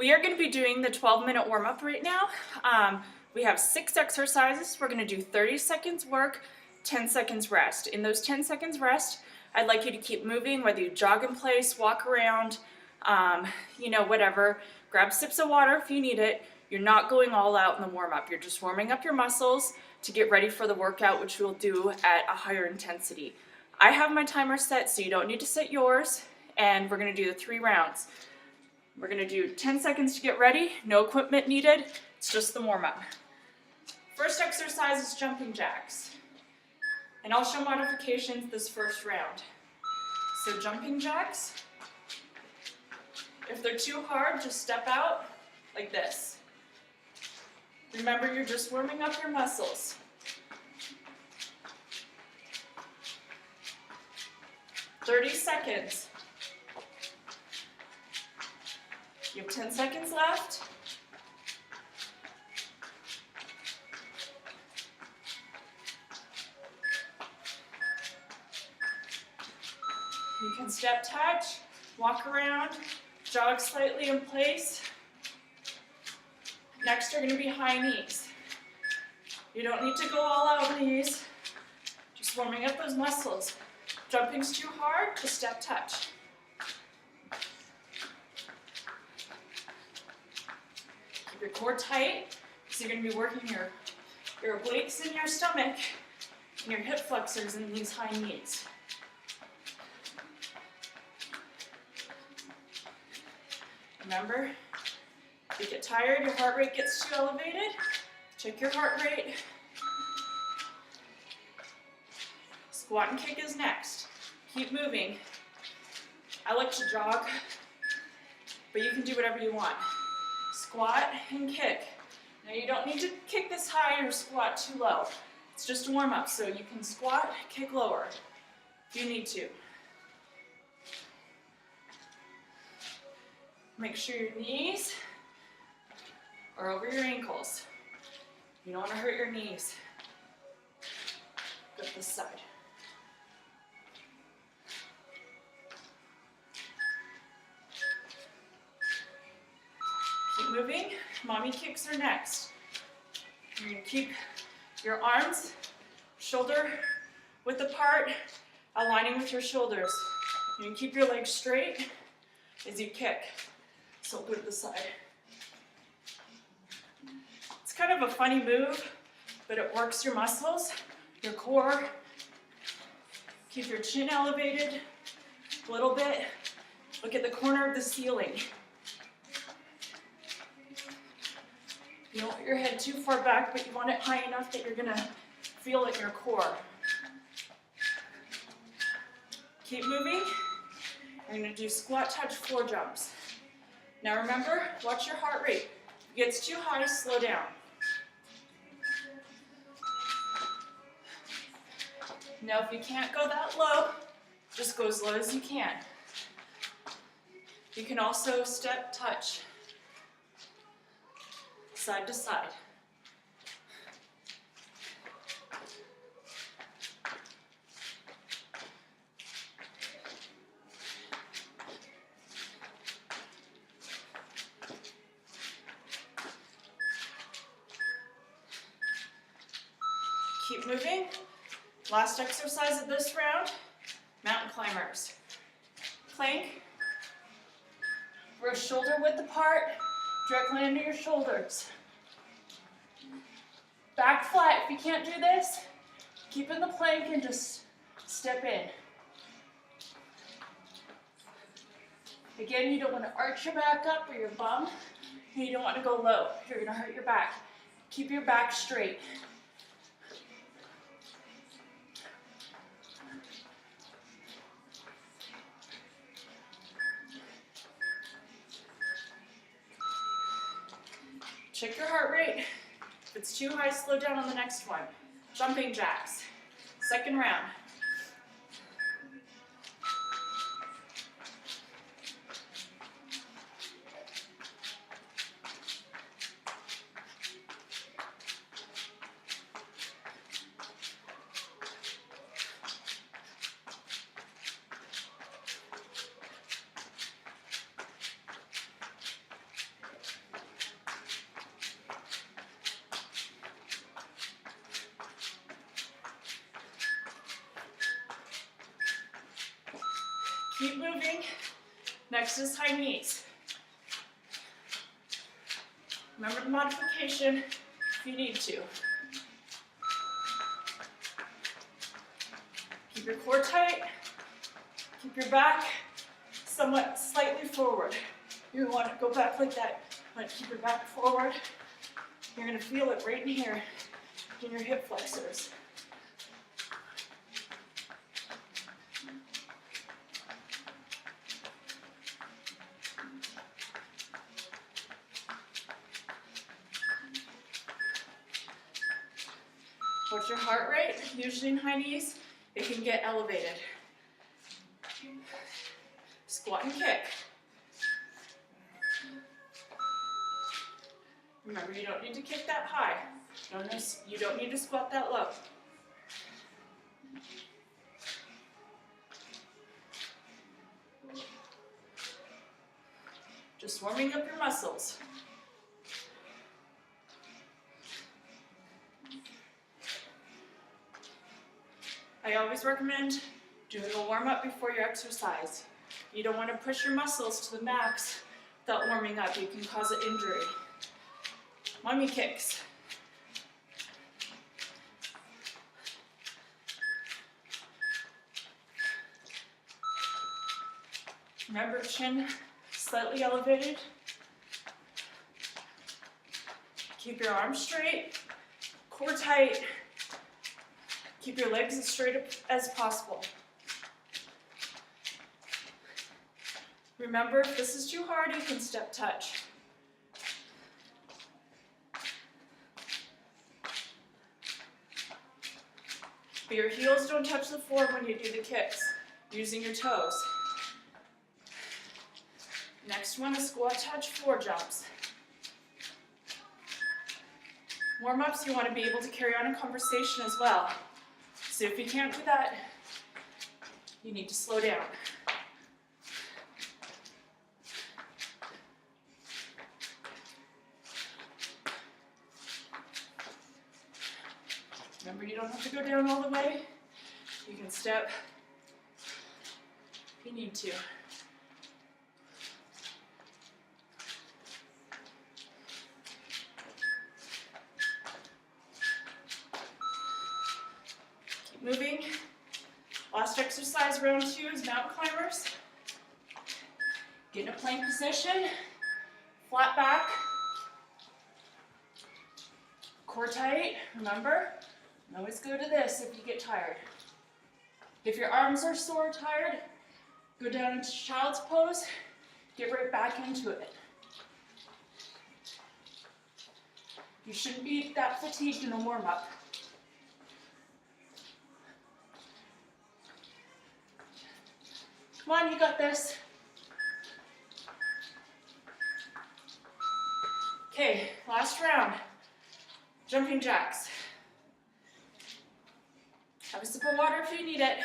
We are going to be doing the 12-minute warm-up right now. We have 6 exercises. We're going to do 30 seconds work, 10 seconds rest. In those 10 seconds rest, I'd like you to keep moving, whether you jog in place, walk around, whatever. Grab sips of water if you need it. You're not going all out in the warm-up. You're just warming up your muscles to get ready for the workout, which we'll do at a higher intensity. I have my timer set, so you don't need to set yours, and we're going to do the 3 rounds. We're going to do 10 seconds to get ready, no equipment needed, it's just the warm-up. First exercise is jumping jacks, and I'll show modifications this first round. So jumping jacks, if they're too hard, just step out like this. Remember, you're just warming up your muscles. "30 seconds. You have 10 seconds left. You can step touch, walk around, jog slightly in place. Next are going to be high knees. You don't need to go all out knees, just warming up those muscles. Jumping's too hard, just step touch. Keep your core tight, because you're going to be working your obliques and your stomach and your hip flexors in these high knees. Remember, if you get tired, your heart rate gets too elevated, check your heart rate. Squat and kick is next. Keep moving. I like to jog, but you can do whatever you want. Squat and kick. Now you don't need to kick this high or squat too low. It's just a warm up, so you can squat, kick lower if you need to. Make sure your knees are over your ankles. You don't want to hurt your knees. Go to this side. Keep moving. Mommy kicks are next. You're going to keep your arms shoulder width apart, aligning with your shoulders. You're going to keep your legs straight as you kick. So go to the side. It's kind of a funny move, but it works your muscles, your core. Keep your chin elevated a little bit. Look at the corner of the ceiling. You don't want your head too far back, but you want it high enough that you're going to feel it in your core. Keep moving. You're going to do squat, touch, floor jumps. Now remember, watch your heart rate. If it gets too high, slow down. Now if you can't go that low, just go as low as you can. You can also step, touch, side to side. Keep moving. Last exercise of this round, mountain climbers. Plank. We're shoulder width apart, directly under your shoulders. Back flat. If you can't do this, keep in the plank and just step in. Again, you don't want to arch your back up or your bum. And you don't want to go low. You're going to hurt your back. Keep your back straight. Check your heart rate. If it's too high, slow down on the next one. Jumping jacks. Second round. Keep moving. Next is high knees. Remember the modification if you need to. Keep your core tight. Keep your back somewhat slightly forward. You want to go back like that. You want to keep your back forward. You're going to feel it right in here in your hip flexors. Watch your heart rate. Usually in high knees, it can get elevated. Squat and kick. Remember, you don't need to kick that high. You don't need to squat that low. Just warming up your muscles. I always recommend doing a warm-up before your exercise. You don't want to push your muscles to the max without warming up. You can cause an injury. Mommy kicks. Remember, chin slightly elevated. Keep your arms straight, core tight. Keep your legs as straight up as possible. Remember, if this is too hard, you can step touch. But your heels don't touch the floor when you do the kicks, using your toes. Next one is squat touch floor jumps. Warm-ups, you want to be able to carry on a conversation as well. So if you can't do that, you need to slow down. Remember, you don't have to go down all the way. You can step if you need to. Moving. Last exercise, round 2, is mountain climbers. Get in a plank position, flat back, core tight. Remember, always go to this if you get tired. If your arms are sore or tired, go down into child's pose, get right back into it. You shouldn't be that fatigued in a warm-up. Come on, you got this. Okay, last round. Jumping jacks. Have a sip of water if you need it.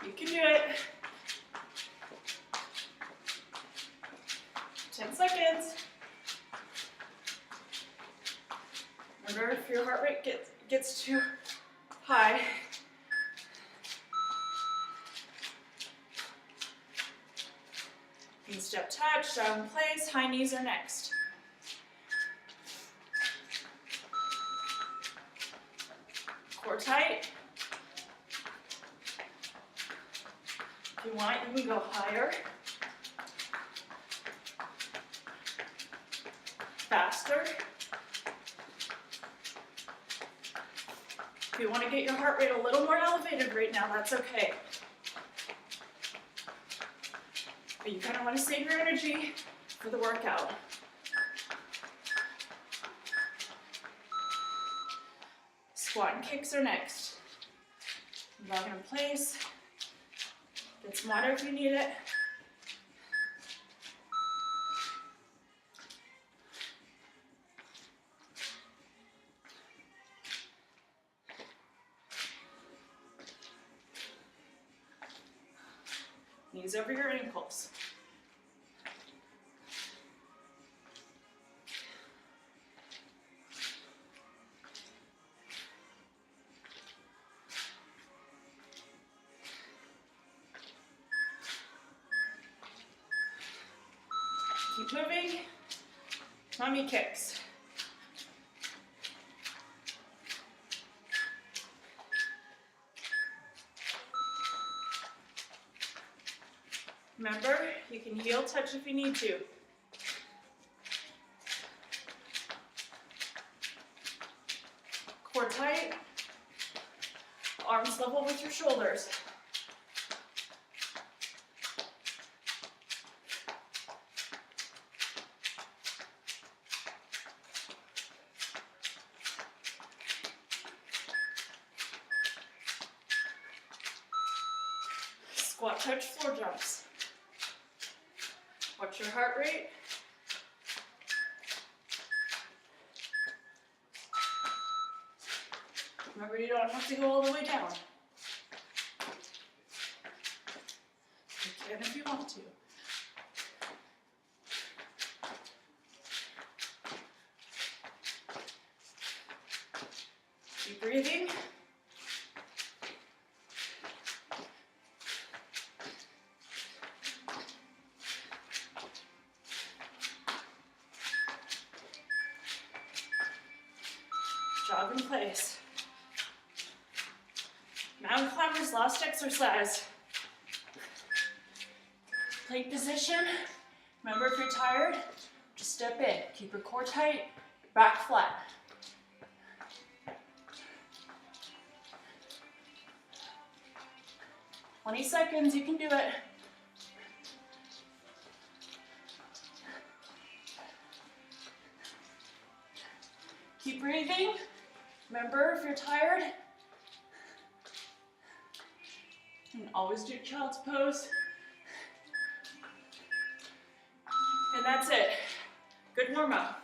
You can do it. 10 seconds. Remember, if your heart rate gets too high, you can step touch, down in place, high knees are next. Core tight. If you want, you can go higher, faster. If you want to get your heart rate a little more elevated right now, that's okay. But you kind of want to save your energy for the workout. Squat and kicks are next. Back in place. Get some water if you need it. Knees over your ankles. Keep moving. Tummy kicks. Remember, you can heel touch if you need to. Core tight. Arms level with your shoulders. Squat touch floor jumps. Watch your heart rate. Remember, you don't have to go all the way down. You can if you want to. Keep breathing. Jog in place. Mountain climbers, last exercise. Plank position. Remember, if you're tired, just step in. Keep your core tight, back flat. "20 seconds, you can do it. Keep breathing. Remember, if you're tired, and always do child's pose. And that's it. Good warm up.